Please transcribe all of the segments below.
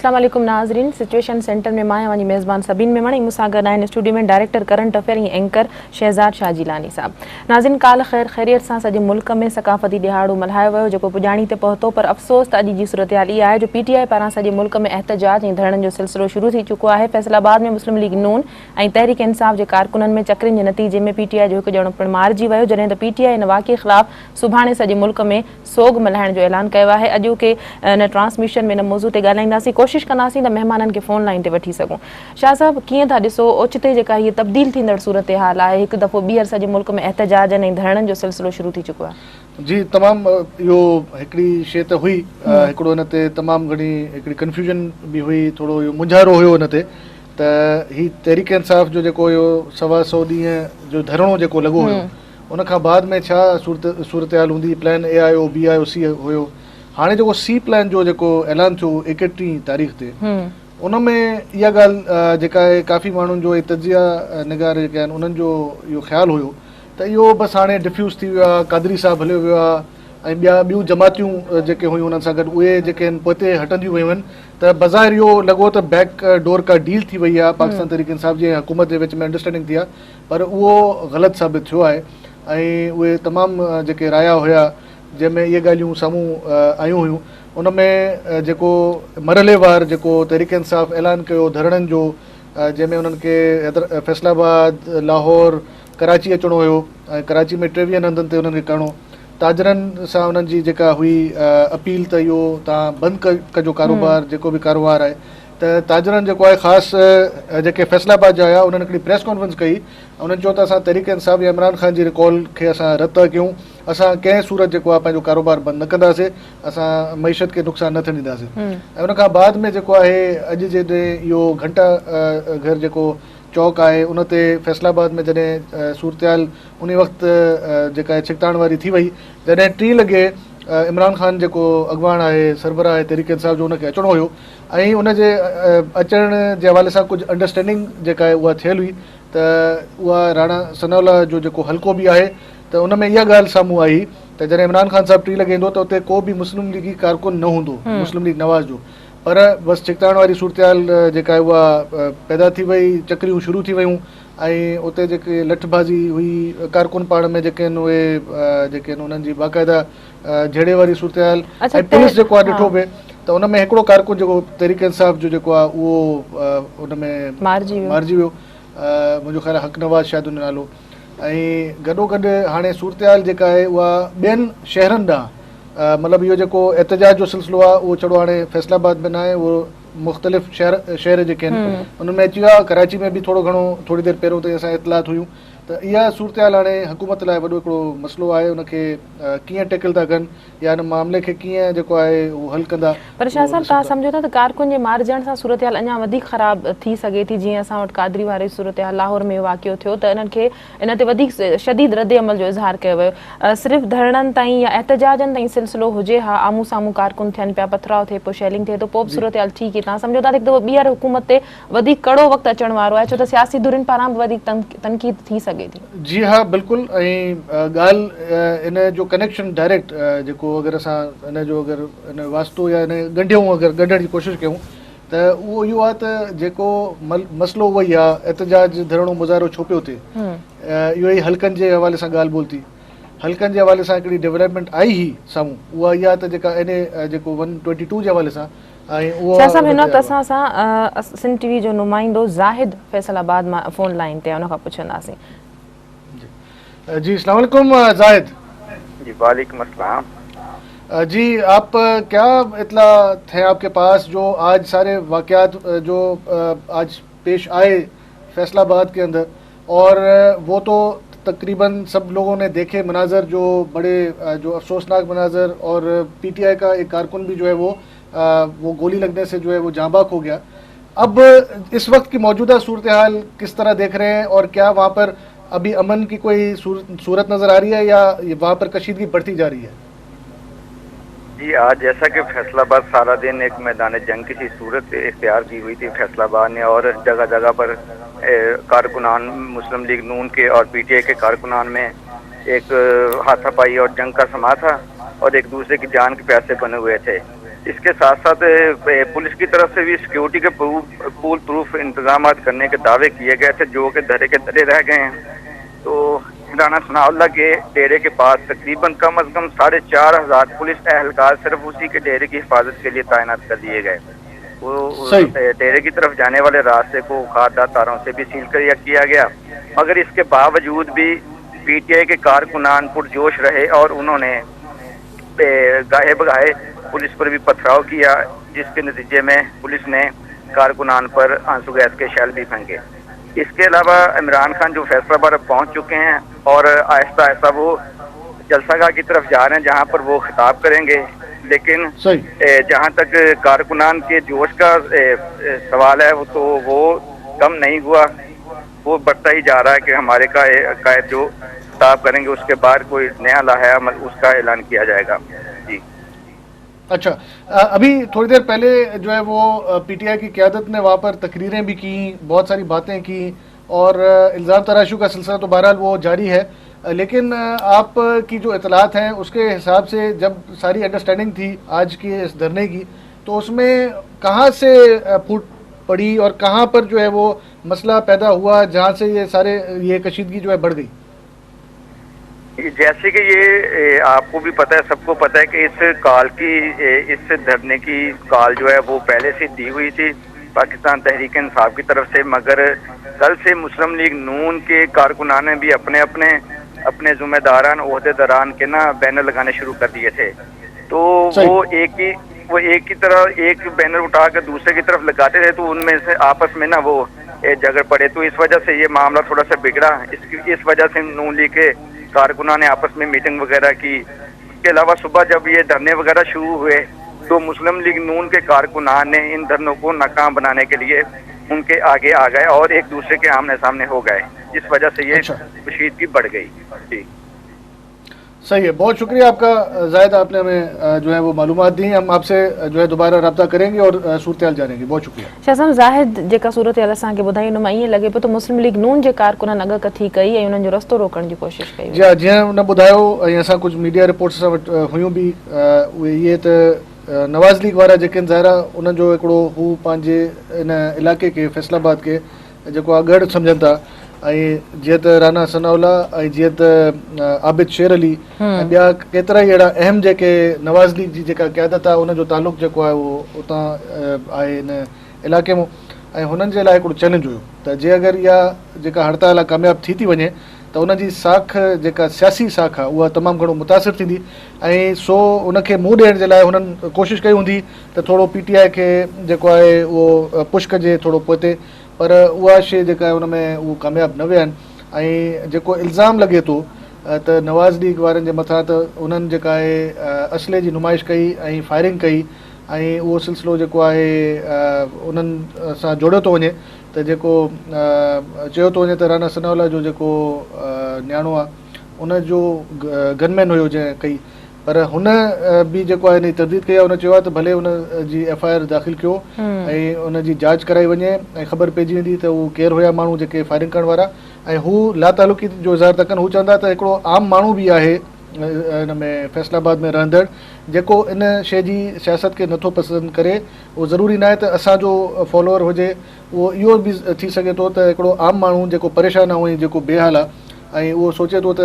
अस्सलाम वालेकुम नाज़रीन। सिचुएशन सेंटर में मां वञी मेज़बान सबिन में मणी मूंसां गॾु आहिनि स्टूडियो में डायरेक्टर करंट अफेयर ऐं एंकर शहज़ाद शाह जिलानी साहब। नाज़रीन, काल ख़ैर ख़ैरियत सां सॼे मुल्क में सक़ाफ़ती ॾिहाड़ो मल्हायो वियो जेको पुॼाणी ते पहुतो, पर अफ़सोस त अॼु जी सूरतहाल इहा आहे जो PTI पारां सॼे मुल्क में एहतजाज ऐं धरणनि जो सिलसिलो शुरू थी चुको आहे। फैसलाबाद में मुस्लिम लीग नून ऐं तहरीक इंसाफ़ जे कारकुननि में चकरनि जे नतीजे में PTI जो हिकु ॼणो पिणु मारिजी वियो, जॾहिं त PTI इन वाक़िए ख़िलाफ़ सुभाणे सॼे मुल्क में सोग मल्हाइण जो ऐलान कयो आहे। अॼोके इन ट्रांसमिशन में इन मौज़ू ते ॻाल्हाईंदासीं, कोशिशि कंदासीं त महिमाननि खे फ़ोन लाइन ते वठी सघूं। शाह साहब, कीअं था ॾिसो ओचिते जेका हीअ तब्दील थींदड़ सूरत हाल आहे, हिकु दफ़ो ॿीहर सॼे मुल्क में एहतजाजनि ऐं धरणनि जो सिलसिलो शुरू थी चुको आहे? जी, तमामु इहो हिकिड़ी शइ त हुई, हिकिड़ो हिन ते तमामु घणी हिकिड़ी कन्फ्यूजन बि हुई, थोरो इहो मुंझारो हुयो हिन ते त हीउ तहरीक इंसाफ़ जो जेको इहो 125 ॾींहं जो धरणो जेको लॻो हुयो, उन खां बाद में छा सूरतहाल हूंदी, प्लान A आयो, B आयो, C हुयो। हाणे जेको C प्लान जो जेको ऐलान थियो 31 तारीख़ ते, उन में इहा ॻाल्हि जेका आहे काफ़ी माण्हुनि जो तजिया निगार जेके आहिनि उन्हनि जो इहो ख़्यालु हुयो त इहो बसि हाणे डिफ्यूज़ थी वियो आहे, कादरी साहब हलियो वियो आहे ऐं ॿियूं जमातियूं जेके हुयूं उन्हनि सां गॾु उहे जेके आहिनि पोइते हटंदियूं वियूं आहिनि, त बज़ाहिर इहो लॻो त बैक डोर का डील थी वई आहे पाकिस्तान तहरीक इंसाफ़ जी हुकूमत जे विच में अंडरस्टैंडिंग थी आहे, पर उहो ग़लति साबित थियो आहे। ऐं उहे तमामु जेके राया हुया जंहिंमें इहे ॻाल्हियूं साम्हूं आयूं हुयूं, उन में जेको मरहलेवार जेको तहरीक इंसाफ़ ऐलान कयो धरणनि जो, जंहिंमें उन्हनि खे फैसलाबाद, लाहौर, कराची अचिणो हुयो ऐं कराची में 23 हंधनि ते उन्हनि खे करिणो, ताजरनि सां उन्हनि जी जेका हुई अपील त इहो तव्हां बंदि कजो कारोबार, जेको बि कारोबार आहे, त ताजरनि जेको आहे ख़ासि जेके फैसलाबाद जा हुया उन्हनि हिकिड़ी प्रेस कॉन्फ्रेंस कई, उन्हनि चयो त असां तहरीक इंसाफ़ या इमरान ख़ान जी रिकॉल खे असां रद्द कयूं, असां कंहिं सूरत जेको आहे पंहिंजो कारोबार बंदि न कंदासीं, असां मईशत खे नुक़सानु न थियणु ॾींदासीं। ऐं उन खां बाद में जेको आहे अॼु जॾहिं इहो घंटा घर जेको चौक आहे उन ते फैसलाबाद में जॾहिं सूरतहाल उन वक़्तु जेका आहे छिकताइण वारी थी वई, जॾहिं 3 लॻे इमरान ख़ान जेको अॻवान आहे, सरबराह आहे तहरीक इंसाफ़ जो, उनखे अचिणो हुयो ऐं उनजे अचण जे हवाले सां कुझु अंडरस्टैंडिंग जेका आहे उहा थियल हुई, त उहा राणा सनाउल्लाह जो जेको हल्को बि आहे त उन में इहा ॻाल्हि साम्हूं आई त जॾहिं इमरान ख़ान साहिबु 3 लॻे ईंदो त उते को बि मुस्लिम लीगी कारकुन न हूंदो, मुस्लिम लीग नवाज़ जो, पर बसि छिकताइण वारी सूरतहाल जेका आहे उहा पैदा थी वई, चकरियूं शुरू थी वियूं ऐं उते जेके लठबाज़ी हुई कारकुन पाण में जेके आहिनि उहे जेके आहिनि उन्हनि जी बाक़ाइदा जहिड़े वारी सूरतहाल ऐं पुलिस जेको आहे ॾिठो पिए त उन में हिकिड़ो कारकुन जेको तहरीक इंसाफ़ जो जेको आहे उहो उन में मारिजी वियो, मुंहिंजो ख़्यालु आहे हक़ नवाज़ शायदि उन नालो। ऐं गॾोगॾु हाणे सूरतहाल जेका आहे उहा ॿियनि शहरनि ॾांहुं मतिलबु इहो जेको एहतजाज जो सिलसिलो आहे उहो छड़ो हाणे फैसलाबाद में न आहे, उहो मुख़्तलिफ़ शहर जेके आहिनि उनमें अची वियो आहे। कराची में बि थोरी देरि पहिरियों ताईं असां इतलात हुयूं त इहा सूरतहाल हाणे हुकूमत लाइ वॾो हिकिड़ो मसइलो आहे, उनखे कीअं टैकल था कनि या हिन मामले खे कीअं जेको आहे उहो हल कंदा। पर शाह साहब, तव्हां सम्झो था त कारकुन जे मारिजण सां सूरतहाल अञा वधीक ख़राब थी सघे थी? जीअं असां वटि कादरी वारी सूरतहाल लाहौर में वाक़ियो थियो त इन्हनि खे इन ते वधीक शदीद रद्द अमल जो इज़हार कयो वियो। सिर्फ़ु धरणनि ताईं या एहतजाजनि ताईं सिलसिलो हुजे, हा आम्हूं साम्हूं कारकुन थियनि पिया, पथराव थिए, पोइ शैलिंग थिए, त पोइ बि सूरतहाल ठीकु आहे? तव्हां सम्झो था त ॿीहर हुकूमत ते वधीक कड़ो वक़्तु अचण वारो आहे, छो त सियासी धुरियुनि पारां बि वधीक तनक़ीद थी सघे थी? जी हा, बिल्कुलु। ऐं ॻाल्हि इन जो कनेक्शन डायरेक्ट जेको अगरि असां इन जो अगरि इन वास्तो या इन ॻंढियूं अगरि ॻंढण जी कोशिशि कयूं त उहो इहो आहे त जेको मसइलो उहो ई आहे, एहतजाज धरणो मुज़ाहिरो छो पियो थिए, इहो ई हल्कनि जे हवाले सां ॻाल्हि ॿोल थी। हल्कनि जे हवाले सां हिकिड़ी डेवलपमेंट आई ही साम्हूं, उहा इहा त जेका इन जेको 122 जे हवाले सां शाह साहब, हिन वक़्तु असां सां सिंध TV जो नुमाइंदो ज़ाहिद फैसलाबाद मां फ़ोन लाइन ते, उन खां पुछंदासीं। जी अस्सलाम वालेकुम जाहिद। जी वालेकुम अस्सलाम। जी, आप क्या इतला थे आपके पास जो आज सारे वाक़यात जो आज पेश आए फैसलाबाद के अंदर, और वो तो तकरीबन सब लोगों ने देखे मनाजर, जो बड़े जो अफसोसनाक मनाजर, और PTI का एक कारकुन भी जो है वो गोली लगने से जो है वो जाँबाक हो गया। अब इस वक्त की मौजूदा सूरत हाल किस तरह देख रहे हैं, और क्या वहाँ पर अभी अमन की कोई सूरत नज़र आ रही है या वहाँ पर कशीदगी बढ़ती जा रही है? जी, आज जैसा कि फैसलाबाद सारा दिन एक मैदान जंग की सी सूरत इख्तियार की हुई थी फैसलाबाद ने, और जगह जगह पर कारकुनान मुस्लिम लीग नून के और PTI के कारकुनान में एक हाथापाई और जंग का समा था, और एक दूसरे की जान के प्यासे बने हुए थे। اس کے ساتھ ساتھ پولیس کی طرف سے بھی سیکیورٹی کے پول پروف انتظامات کرنے کے دعوے کیے گئے تھے جو کہ دھرے کے دھرے رہ گئے ہیں. تو رانا ثناء اللہ کے ڈیرے کے پاس تقریباً کم از کم 4,500 پولیس اہلکار صرف اسی کے ڈیرے کی حفاظت کے لیے تعینات کر دیے گئے. وہ ڈیرے کی طرف جانے والے راستے کو خاردار تاروں سے بھی سیل کیا گیا، مگر اس کے باوجود بھی پی ٹی آئی کے کارکنان پرجوش رہے اور انہوں نے گاہے بگاہے پولیس پر بھی پتھراؤ کیا، جس کے نتیجے میں پولیس نے کارکنان پر آنسو گیس کے شیل بھی پھینکے. اس کے علاوہ عمران خان جو فیصلہ آباد پہنچ چکے ہیں اور آہستہ آہستہ وہ جلسہ گاہ کی طرف جا رہے ہیں جہاں پر وہ خطاب کریں گے. لیکن جہاں تک کارکنان کے جوش کا سوال ہے تو وہ کم نہیں ہوا، وہ بڑھتا ہی جا رہا ہے کہ ہمارے قائد جو خطاب کریں گے اس کے بعد کوئی نیا لائحہ عمل اس کا اعلان کیا جائے گا. جی اچھا، ابھی تھوڑی دیر پہلے جو ہے وہ پی ٹی آئی کی قیادت نے وہاں پر تقریریں بھی کی، بہت ساری باتیں کی اور الزام تراشی کا سلسلہ تو بہرحال وہ جاری ہے، لیکن آپ کی جو اطلاعات ہیں اس کے حساب سے جب ساری انڈرسٹینڈنگ تھی آج کی اس دھرنے کی تو اس میں کہاں سے پھوٹ پڑی اور کہاں پر جو ہے وہ مسئلہ پیدا ہوا جہاں سے یہ کشیدگی جو ہے بڑھ گئی؟ جیسے کہ یہ آپ کو بھی پتہ ہے، سب کو پتہ ہے کہ اس دھرنے کی کال جو ہے وہ پہلے سے دی ہوئی تھی پاکستان تحریک انصاف کی طرف سے، مگر کل سے مسلم لیگ نون کے کارکنان نے بھی اپنے ذمہ داران عہدے داران کے بینر لگانے شروع کر دیے تھے. تو وہ ایک کی طرح ایک بینر اٹھا کر دوسرے کی طرف لگاتے تھے تو ان میں سے آپس میں وہ جھگڑ پڑے، تو اس وجہ سے یہ معاملہ تھوڑا سا بگڑا. اس وجہ سے نون لیگ کے کارکنان نے آپس میں میٹنگ وغیرہ کی. اس کے علاوہ صبح جب یہ دھرنے وغیرہ شروع ہوئے تو مسلم لیگ نون کے کارکنان نے ان دھرنوں کو ناکام بنانے کے لیے ان کے آگے آ گئے اور ایک دوسرے کے آمنے سامنے ہو گئے، جس وجہ سے یہ کشیدگی بڑھ گئی. جی صحیح ہے، بہت شکریہ آپ کا زاہد، آپ نے ہمیں جو ہے وہ معلومات دی. ہم آپ سے جو ہے دوبارہ رابطہ کریں گے اور صورتحال جانیں گے. بہت شکریہ. شاہ صاحب، زاہد جیکا صورتحال اساں کے ॿुधाई हुन मां ईअं लॻे पियो त मुस्लिम लीग नून जे कारकुननि अॻकथी कई ऐं उन्हनि जो रस्तो रोकण जी कोशिशि कई. जी हा, जीअं हुन ॿुधायो ऐं असां कुझु मीडिया रिपोर्ट्स असां वटि हुयूं बि, उहे इहे त नवाज़ लीग वारा जेके आहिनि ज़ाहिरा उन्हनि जो हिकिड़ो हू पंहिंजे इन इलाइक़े खे फैसलाबाद खे जेको आहे गढ़ सम्झनि था, ऐं जीअं त राना सनाउल्लाह ऐं जीअं त आबिद शेर अली ऐं ॿिया केतिरा ई अहिड़ा अहम जेके नवाज़ लीग जी जेका क़यादत आहे उनजो तालुक़ु जेको आहे उहो उतां आहे इन इलाइक़े मां, ऐं हुननि जे लाइ हिकिड़ो चैलेंज हुयो त जे अगरि इहा जेका हड़ताल आहे कामयाबु थी थी वञे त उनजी साख जेका सियासी साख आहे उहा तमामु घणो मुतासिर थींदी, ऐं सो उनखे मुंहुं ॾियण जे लाइ हुननि कोशिशि कई हूंदी त थोरो पी टी आई खे जेको आहे उहो पुश कजे थोरो पोइते, पर उहा शइ जेका आहे उन में उहो कामयाबु न विया आहिनि. ऐं जेको इल्ज़ाम लॻे थो त नवाज़ लीग वारनि जे मथां त उन्हनि जेका आहे असले जी नुमाइश कई ऐं फायरिंग कई, ऐं उहो सिलसिलो जेको आहे उन्हनि सां जोड़ियो थो वञे त जेको चयो थो वञे त राना सनाउल्लाह जो जेको न्याणो आहे उनजो गनमैन हुयो जंहिं कई, पर हुन बि जेको आहे इन जी तरदीद कई आहे. हुन चयो आहे त भले हुन जी एफ आई आर दाख़िल कयो ऐं उनजी जांच कराई वञे ऐं ख़बर पइजी वेंदी त उहे केरु हुया माण्हू जेके फायरिंग करण वारा, ऐं हू लातालुकी जो इज़हार था कनि. हू चवंदा त हिकिड़ो आम माण्हू बि आहे इन में फैसलाबाद में रहंदड़ जेको इन शइ जी सियासत खे नथो पसंदि करे. उहो ज़रूरी न आहे त असांजो फॉलोअर हुजे, उहो इहो बि थी सघे थो त हिकिड़ो आम माण्हू जेको परेशान आहे ऐं जेको बेहाल आहे ऐं उहो सोचे थो त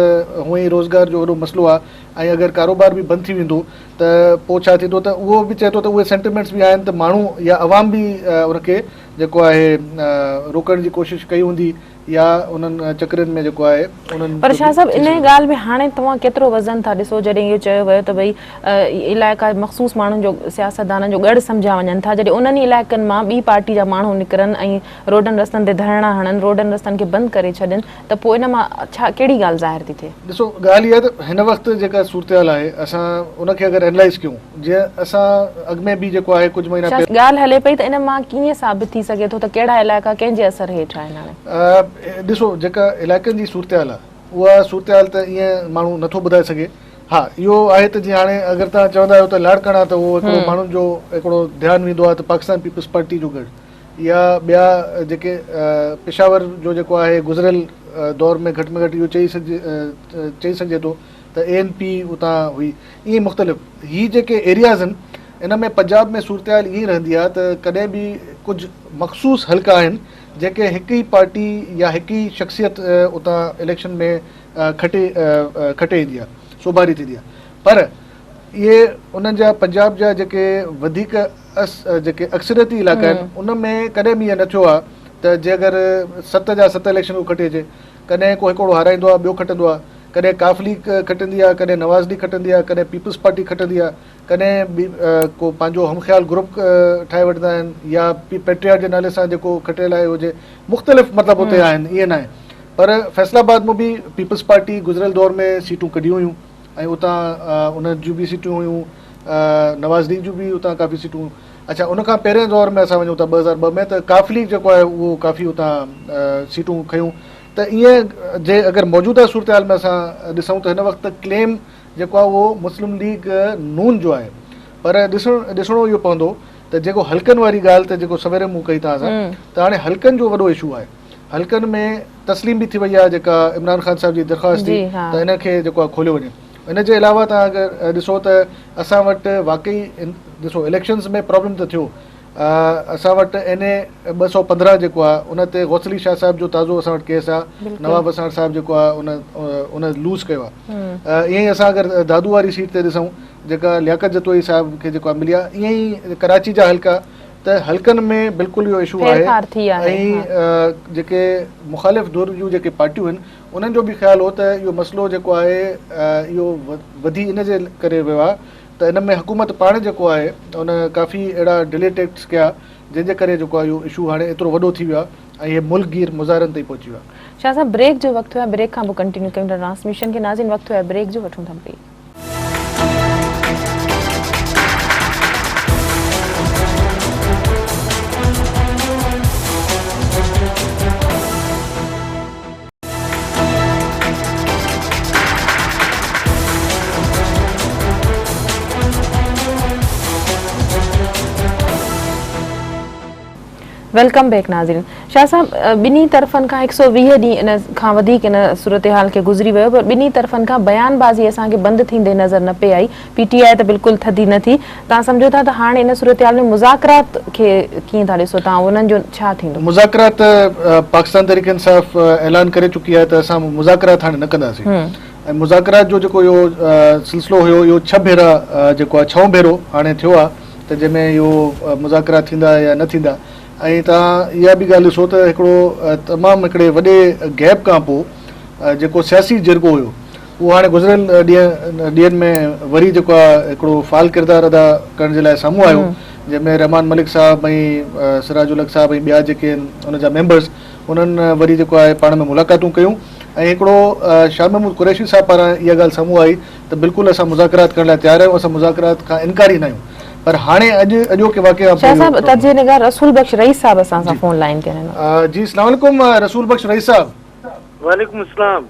हूअं ई रोज़गार जो वॾो मसइलो आहे ऐं अगरि कारोबार बि बंदि थी वेंदो त पोइ छा थींदो, त उहो बि चए थो त उहे सेंटिमेंट्स बि आहिनि त माण्हू या अवाम बि उनखे जेको आहे रोकण जी कोशिशि कई हूंदी या उन्हनि चकरनि में जेको आहे उन्हनि. पर शाह साहब, इन ॻाल्हि में हाणे तव्हां केतिरो वज़न था ॾिसो जॾहिं इहो चयो वियो त भई इलाइक़ा मख़सूस माण्हुनि जो सियासतदाननि जो गढ़ सम्झा वञनि था, जॾहिं उन्हनि इलाइक़नि मां ॿी पार्टी जा माण्हू निकिरनि ऐं रोडनि रस्तनि ते धरणा हणनि, रोडनि रस्तनि खे बंदि करे छॾनि, त पोइ इन मां छा कहिड़ी ॻाल्हि ज़ाहिर थी थिए? ॾिसो, ॻाल्हि इहा आहे त हिन वक़्तु जेका सूरतहाल आहे असां उनखे अगरि एनालाइज़ कयूं, जीअं असां अॻु में बि जेको आहे कुझु महीना ॻाल्हि हले पई त इन मां कीअं साबित थी सघे थो त कहिड़ा इलाइक़ा कंहिंजे असर हेठि आहिनि? हाणे ॾिसो, जेका इलाइक़नि जी सूरतहाल आहे उहा सूरतहाल त ईअं माण्हू नथो ॿुधाए सघे. हा, इहो आहे त जीअं हाणे अगरि तव्हां चवंदा आहियो त लाड़काना त उहो हिकिड़ो माण्हुनि जो हिकिड़ो ध्यानु वेंदो आहे त पाकिस्तान पीपल्स पार्टी जो गढ़, या ॿिया जेके पेशावर जो जेको आहे गुज़िरियल दौर में घटि में घटि इहो चई सघिजे थो त ANP उतां हुई. ईअं मुख़्तलिफ़ ही जेके एरियाज़ आहिनि इन में पंजाब में सूरत हाल ईअं रहंदी आहे त कॾहिं बि कुझु मख़सूस हल्का आहिनि जेके हिकु ई पार्टी या हिकु ई शख़्सियत उतां इलेक्शन में खटे ईंदी आहे, सोभारी थींदी आहे। पर इहे उन्हनि जा पंजाब जा जेके वधीक जेके अक्सरियती इलाइक़ा आहिनि उन में कॾहिं बि ईअं न थियो आहे त जे अगरि 7 जा 7 इलेक्शन खटे अचे, कॾहिं को हिकिड़ो हाराईंदो आहे, ॿियो खटंदो आहे, कॾहिं काफ लीग खटंदी आहे, कॾहिं नवाज़ लीग खटंदी आहे, कॾहिं पीपल्स पार्टी खटंदी आहे, कॾहिं को पंहिंजो हमख़्याल ग्रुप ठाहे वठंदा आहिनि या पेट्रियाट जे नाले सां जेको खटियल आहे हुजे, मुख़्तलिफ़ मतिलबु हुते आहिनि, ईअं न आहे। पर फैसलाबाद में बि पीपल्स पार्टी गुज़िरियल दौर में सीटूं कढियूं हुयूं ऐं उतां उन जूं बि सीटूं हुयूं, नवाज़ लीग जूं बि उतां काफ़ी सीटूं। अच्छा, उनखां पहिरें दौर में असां वञूं था 2002 में, त काफ लीग जेको आहे उहो काफ़ी उतां सीटूं खयूं। त ईअं जे अगरि मौजूदा सूरत हाल में असां ॾिसूं त हिन वक़्तु क्लेम जेको आहे उहो मुस्लिम लीग नून जो आहे। पर ॾिसणो इहो पवंदो त जेको हल्कनि वारी ॻाल्हि त जेको सवेरे मूं कई था असां, त हाणे हल्कनि जो वॾो इशू आहे। हल्कनि में तस्लीम बि थी वई आहे जेका इमरान ख़ान साहिब जी दरख़्वास्त थी त इन खे जेको आहे खोलियो वञे। इन जे अलावा तव्हां अगरि ॾिसो त असां वटि वाक़ई ॾिसो इलेक्शन्स में प्रॉब्लम त थियो, असां वटि NA 215 जेको आहे उन ते गौसली शाह साहिब जो ताज़ो असां वटि केस आहे, नवाब वसाण साहिब जेको आहे उन लूज़ कयो आहे। ईअं ई असां अगरि दादू वारी सीट ते ॾिसूं जेका लियाकत जतोई साहिब खे जेको आहे मिली आहे, ईअं ई कराची जा हल्का, त हल्कनि में बिल्कुलु इहो इशू आहे। ऐं जेके मुख़ालिफ़ धुर जूं जेके पार्टियूं आहिनि उन्हनि जो बि ख़्यालु हो त इहो मसइलो जेको आहे इहो वधी इन जे करे वियो आहे त इन में हुकूमत पाण जेको आहे उन काफ़ी अहिड़ा डिले टेक्ट्स कया जंहिंजे करे जेको आहे इहो इशू हाणे एतिरो वॾो थी वियो आहे ऐं इहे मुल्क गीर मुज़ाहिरनि ताईं पहुची वियो आहे। शाह साहब, ब्रेक जो वक़्तु आहे, ब्रेक खां पोइ कंटिन्यू कयूं था ट्रांसमिशन खे। नाज़रीन, वक़्तु आहे ब्रेक जो, वठूं था ब्रेक। वेलकम बैक नाज़रीन। शाह साहब, ॿिन्ही तरफ़नि खां 120 ॾींहं इन खां वधीक इन सूरत हाल खे गुज़री वियो, पर ॿिन्ही तरफ़नि खां बयानबाज़ी असांखे बंदि थींदे नज़र न पे आई। PTI त बिल्कुलु थधी न थी। तव्हां सम्झो था त हाणे इन सूरत हाल में मुज़ाकरात खे कीअं था ॾिसो तव्हां, उन्हनि जो छा थींदो? मुज़ाकरात पाकिस्तान तहरीक इंसाफ़ ऐलान करे चुकी आहे त असां मुज़ाकरात हाणे न कंदासीं। ऐं मुज़ाकरात जो जेको इहो सिलसिलो हुयो इहो 6 भेरा जेको आहे 6 भेरो हाणे थियो आहे त जंहिंमें इहो मुज़ाकरात थींदा या न थींदा। ऐं तव्हां इहा बि ॻाल्हि ॾिसो त हिकिड़ो तमामु हिकिड़े वॾे गैप खां पोइ जेको सियासी जिरगो हुयो उहो हाणे गुज़िरियल ॾींहंनि में वरी जेको आहे हिकिड़ो फ़ाल किरदारु अदा करण जे लाइ साम्हूं आयो, जंहिंमें रहमान मलिक साहिब ऐं सिराजुल हक़ साहिब ऐं ॿिया जेके आहिनि उनजा मेंबर्स उन्हनि वरी जेको आहे पाण में मुलाक़ातूं कयूं ऐं हिकिड़ो शाह महमूद कुरैशी साहिब पारां इहा ॻाल्हि साम्हूं आई त बिल्कुलु असां मुज़ाकरात करण लाइ तयारु आहियूं, असां मुज़ाकरात खां इनकारी न आहियूं। पर हाणे अॼोके वाक़िआ शाह साहब, तर्जुमे निगार रसूल बख्श रईस साहब असां सां फ़ोन लाइन ते आहिनि। जी, अस्सलाम वालेकुम रसूल बख्श रईस साहब। वालेकुम अस्सलाम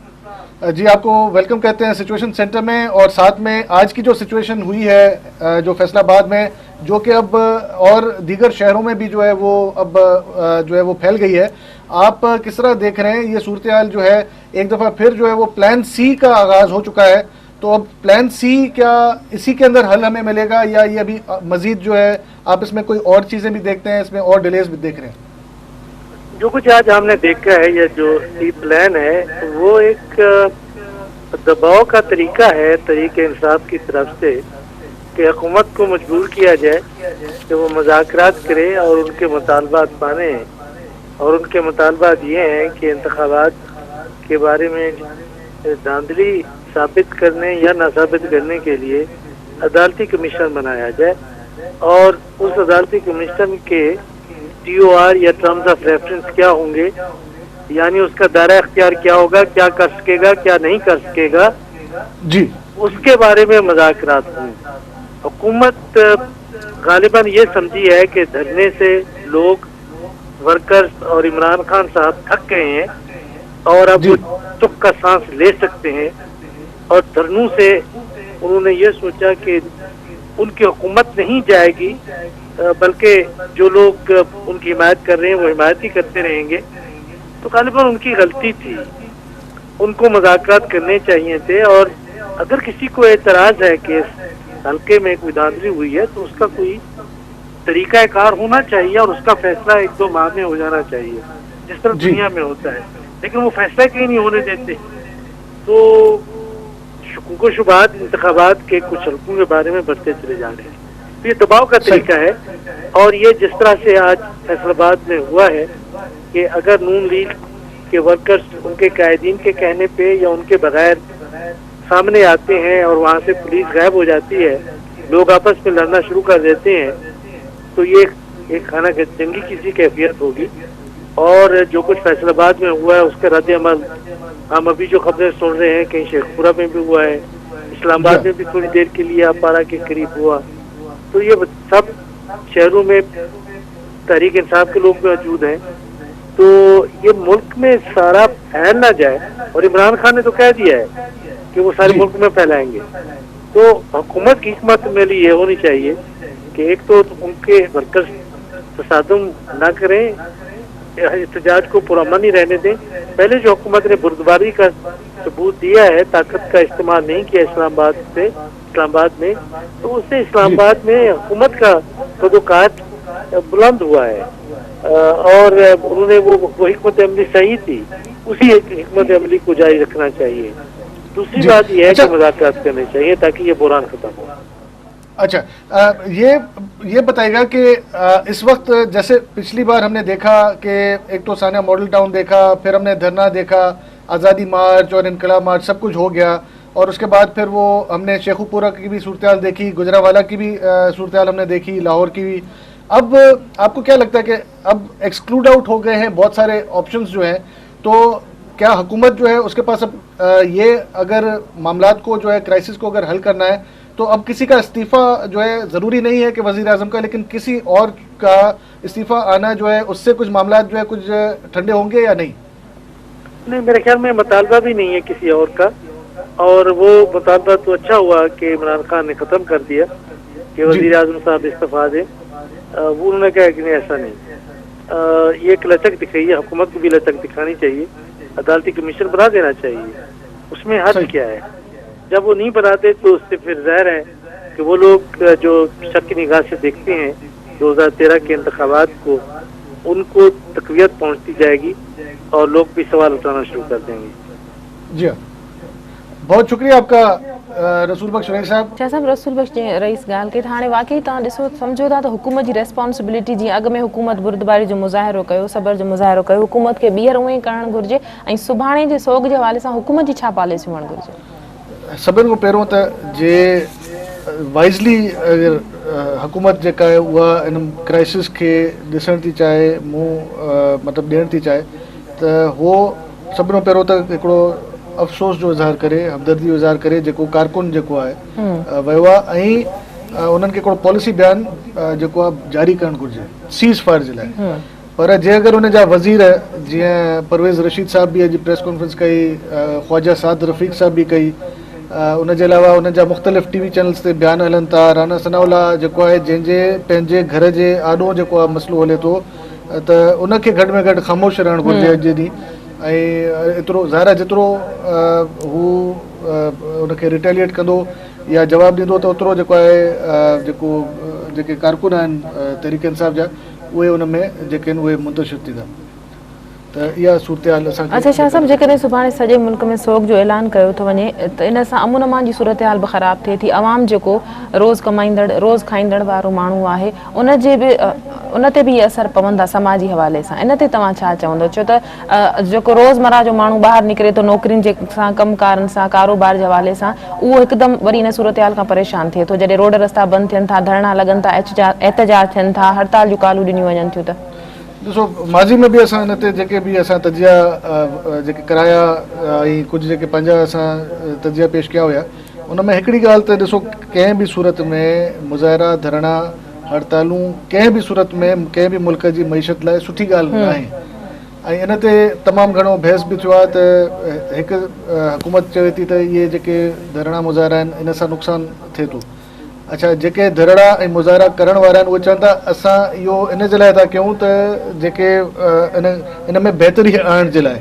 जी, आपको वेलकम कहते हैं सिचुएशन सेंटर में। और साथ में आज की जो सिचुएशन हुई है जो फैसलाबाद में, जो कि अब और दीगर शहरों में भी जो है वो अब जो है वो फैल गई है, आप किस तरह देख रहे हैं ये सूरत हाल जो है? एक दफ़ा फिर जो है वो प्लान C का आगाज़ हो चुका है, तो अब प्लान C क्या इसी के अंदर हल हमें मिलेगा या ये अभी मजीद जो है आप इसमें कोई और चीज़ें भी देखते हैं, इसमें और डिलेज भी देख रहे हैं? जो कुछ आज हमने देखा है, ये जो C प्लान है वो एक दबाव का तरीका है तहरीक इंसाफ की तरफ से कि हुकूमत को मजबूर किया जाए कि वो मुज़ाकरात करे और उनके मुतालबात माने। और उनके मुतालबात ये हैं कि इंतखाबात के बारे में धांधली साबित करने या ना साबित करने के लिए अदालती कमीशन बनाया जाए और उस अदालती कमीशन के TOR या टर्म्स ऑफ रेफरेंस क्या होंगे, यानी उसका दायरा इख्तियार क्या होगा, क्या कर सकेगा क्या नहीं कर सकेगा जी, उसके बारे में मुज़ाकरात हुए। हुकूमत गालिबन ये समझी है कि धरने से लोग वर्कर्स और इमरान खान साहब थक गए हैं और अब वो चुप का सांस ले सकते हैं, और धरनों से उन्होंने ये सोचा कि उनकी हुकूमत नहीं जाएगी बल्कि जो लोग उनकी हिमायत कर रहे हैं वो हिमायत ही करते रहेंगे। तो गालिबन उनकी गलती थी, उनको मुज़ाकरात करने चाहिए थे। और अगर किसी को एतराज़ है कि हल्के में कोई धांधली हुई है तो उसका कोई तरीका कार होना चाहिए और उसका फैसला 1-2 माह में हो जाना चाहिए, जिस तरह दुनिया में होता है। लेकिन वो फैसला कहीं नहीं होने देते, तो शुक्र शुबात इंतखाबात के कुछ हल्कों के बारे में बढ़ते चले जा रहे हैं। तो ये दबाव का तरीका है। और ये जिस तरह से आज फैसलाबाद में हुआ है कि अगर नून लीग के वर्कर्स उनके कायदीन के कहने पे या उनके बगैर सामने आते हैं और वहाँ से पुलिस गायब हो जाती है, लोग आपस में लड़ना शुरू कर देते हैं, तो ये एक खाना जंगी किसी कैफियत होगी। और जो कुछ फैसलाबाद में हुआ है उसका रद्द अमल हम अभी जो खबरें सुन रहे हैं, कहीं शेखपुरा में भी हुआ है, इस्लामाबाद में भी थोड़ी देर के लिए अपारा के करीब हुआ, तो ये सब शहरों में तहरीक इंसाफ के लोग मौजूद हैं। तो ये मुल्क में सारा फैल ना जाए, और इमरान खान ने तो कह दिया है कि वो सारे मुल्क में फैलाएंगे। तो हुकूमत की हिकमत में लिए ये होनी चाहिए कि एक तो उनके वर्कर्स तसादुम ना करें, एहतजाज को पुरअमन ही रहने दें। पहले जो हुकूमत ने बुर्दबारी का सबूत दिया है, ताकत का इस्तेमाल नहीं किया इस्लामाबाद में, तो उससे इस्लामाबाद में हुकूमत का सदुकात बुलंद हुआ है। और उन्होंने वो हिकमत अमली सही थी, उसी हिकमत अमली को जारी रखना चाहिए। दूसरी बात यह है कि मुज़ाकरात करने चाहिए ताकि ये बुरान खत्म हो। अच्छा, ये बताइएगा कि इस वक्त जैसे पिछली बार हमने देखा कि एक तो सानिया मॉडल टाउन देखा, फिर हमने धरना देखा, आज़ादी मार्च और इनकलाब मार्च सब कुछ हो गया, और उसके बाद फिर वो हमने शेखुपुरा की भी सूरत हाल देखी, गुजरावाला की भी सूरत हाल हमने देखी, लाहौर की भी। अब आपको क्या लगता है कि अब एक्सक्लूड आउट हो गए हैं बहुत सारे ऑप्शंस जो हैं, तो क्या हुकूमत जो है उसके पास अब ये अगर मामलात को जो है क्राइसिस को अगर हल करना है तो अब किसी का इस्तीफ़ा जो है ज़रूरी नहीं है कि वज़ीर आज़म का, लेकिन किसी और का इस्तीफ़ा आना जो है उससे कुछ मामलात जो है कुछ ठंडे होंगे या नहीं? नहीं, मेरे ख्याल में मुतालबा भी नहीं है किसी और का, और वो मुतालबा तो अच्छा हुआ कि इमरान खान ने ख़त्म कर दिया कि वज़ीर आज़म साहब इस्तीफ़ा दें। वो उन्होंने कहा कि नहीं, ऐसा नहीं। ये एक लचक दिखाई है, हुकूमत को भी लचक दिखानी चाहिए, अदालती कमीशन बना देना चाहिए। उसमें हद क्या है? जब वो नहीं बनाते तो उससे फिर ज़ाहिर है कि वो लोग जो शक की निगाह से देखते हैं 2013 के इंतखाबात को, उनको तकवीत पहुंचती जाएगी और लोग भी सवाल उठाना शुरू कर देंगे। जी हाँ, बहुत शुक्रिया आपका रसूल बख्श रईस साहब। शाह साहब, रसूल बख्श रईस ॻाल्हि कई त हाणे वाकई तव्हां ॾिसो सम्झो था त हुकूमत जी रेस्पॉन्सिबिलिटी, जीअं अॻु में हुकूमत बुर्दबारी जो मुज़ाहिरो कयो, सबर जो मुज़ाहिरो कयो, हुकूमत खे ॿीहर उअं ई करणु घुरिजे, ऐं सुभाणे जे सोग जे हवाले सां हुकूमत जी छा पॉलिसी हुअणु घुरिजे? सभिनि खां पहिरियों त जे वाइज़ली अगर हुकूमत जेका आहे उहा इन क्राइसिस खे ॾिसणु थी चाहे, मतिलबु ॾियणु थी चाहे, त हो सभिनि खां पहिरियों त हिकिड़ो अफ़सोस जो इज़हार करे, हमदर्दी जो इज़हार करे, जेको कारकुन जेको आहे वियो आहे, ऐं उन्हनि खे हिकिड़ो पॉलिसी बयान जेको आहे जारी करणु घुरिजे सीज़ फायर जे लाइ। पर जे अगरि उन जा वज़ीर जीअं परवेज़ रशीद साहब बि अॼु प्रेस कॉन्फ्रेंस कई, ख्वाजा साद रफ़ीक साहब बि कई, उनजे अलावा उन जा मुख़्तलिफ़ टीवी चैनल्स ते बयान हलनि था। राना सनाउल्ला जेको आहे, जंहिंजे पंहिंजे घर जे आॾो जेको आहे मसइलो हले थो, त उनखे घटि में घटि ख़ामोश रहणु घुरिजे अॼु जे ॾींहुं। ऐं एतिरो ज़ाहिर आहे जेतिरो हू उनखे रिटेलिएट कंदो या जवाबु ॾींदो, त ओतिरो जेको आहे जेके कारकुन आहिनि तहरीक इंसाफ़ जा, उहे उन में जेके आहिनि उहे मुंतशिर थींदा। त इहा सूरत हाल असांखे। अच्छा शाह साहब, जेकॾहिं सुभाणे सॼे मुल्क में सोग जो ऐलान कयो थो वञे त इन सां अमन अमान जी सूरत हाल बि ख़राबु थिए थी। अवाम जेको रोज़ कमाईंदड़, रोज़ खाईंदड़ वारो माण्हू आहे, उन ते बि असर पवंदा समाजी हवाले सां। इन ते तव्हां छा चवंदो? छो त जेको रोज़मर्रा जो माण्हू ॿाहिरि निकिरे थो नौकरियुनि जे सां, कमकारनि सां, कारोबार जे हवाले सां, उहो हिकदमि वरी इन सूरत हाल खां परेशान थिए थो। जॾहिं रोड रस्ता बंदि थियनि था, धरना लॻनि था, एहतजाज थियनि था, हड़ताल जूं कालूं ॾिनियूं वञनि थियूं। त ॾिसो, माज़ी में बि असां हिन ते जेके बि असां तजिया जेके कराया ऐं कुझु जेके पंहिंजा असां तजिया पेश कया हुया, उन में हिकिड़ी ॻाल्हि त ॾिसो, कंहिं बि सूरत में मुज़ाहिरा, धरना, हड़तालूं कंहिं बि सूरत में कंहिं बि मुल्क जी मईशत लाइ सुठी ॻाल्हि न आहे। ऐं इन ते तमामु घणो बहस बि थियो आहे त हिकु हुकूमत चवे थी त इहे जेके धरना मुज़ाहिरा आहिनि, इन सां नुक़सानु थिए थो। अच्छा, जेके धरड़ा ऐं मुज़ाहिरा करण वारा आहिनि उहे चवनि था असां इहो इन जे लाइ था कयूं त जेके इन में बहितरी आणण जे लाइ,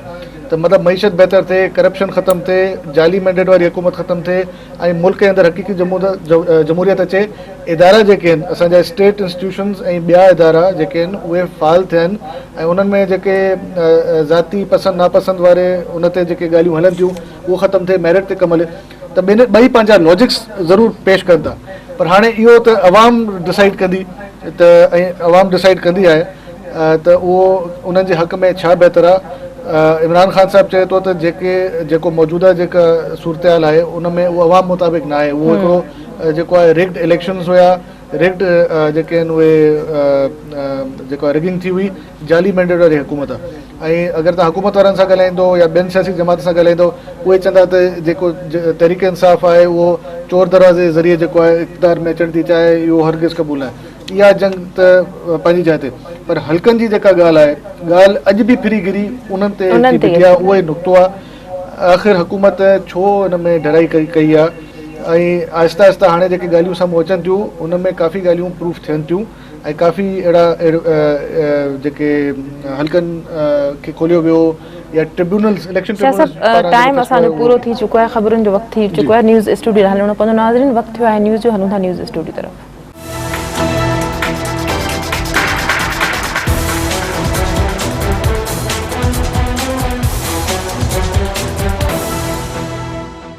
त मतिलबु मईशत बहितर थिए, करप्शन ख़तमु थिए, जाली मैंडेट वारी हुकूमत ख़तमु थिए ऐं मुल्क जे अंदरि हक़ीक़ी जमहूरियत अचे। इदारा जेके आहिनि असांजा स्टेट इंस्टीट्यूशन्स ऐं ॿिया इदारा जेके आहिनि उहे फ़ाल थियनि ऐं उन्हनि में जेके ज़ाती पसंदि नापसंदि वारे उन ते जेके ॻाल्हियूं हलनि थियूं उहो ख़तमु थिए, मेरिट ते कमु हले। त ॿई पंहिंजा लॉजिक्स ज़रूरु पेश कनि था, पर हाणे इहो त अवाम डिसाइड कंदी त ऐं अवाम डिसाइड कंदी आहे त उहो उन्हनि जे हक़ में छा बहितर आहे। इमरान ख़ान साहिबु चए थो त जेको मौजूदा जेका सूरत हाल आहे उन में उहो अवाम मुताबिक़ न आहे, उहो हिकिड़ो जेको आहे रिग्ड इलेक्शन्स हुया, रिग्ड जेके आहिनि उहे जेको आहे रिगिंग थी हुई, जाली मैंडेट वारी हुकूमत आहे। ऐं अगरि तव्हां हुकूमत वारनि सां ॻाल्हाईंदो या ॿियनि सियासी जमात सां ॻाल्हाईंदो उहे चवंदा त जेको तहरीक इंसाफ़ आहे उहो चोर दरवाज़े जे ज़रिए जेको आहे इक़्तिदार में अचणु थी चाहे, इहो हरगिज़ क़बूल आहे। इहा जंग त पंहिंजी जाइ ते, पर हल्कनि जी जेका ॻाल्हि आहे, ॻाल्हि अॼु बि फिरीगिरी उन्हनि ते बीठी आहे, उहो ई नुक़्तो आहे। आख़िर हुकूमत छो हिन में ढराई कई आहे ऐं आहिस्ता आहिस्ता हाणे जेके ॻाल्हियूं साम्हूं अचनि थियूं उन में काफ़ी ॻाल्हियूं प्रूफ थियनि थियूं ऐं काफ़ी अहिड़ा जेके हल्कनि खे खोलियो वियो या ट्रिब्यूनल्स इलेक्शन टाइम असांजो पूरो थी चुको आहे, ख़बरुनि जो वक़्तु थी चुको आहे। न्यूज़ स्टूडियो हलणो पवंदो। नाज़रीन, वक़्तु थियो आहे न्यूज़ जो, हलूं था न्यूज़ स्टूडियो तरफ़।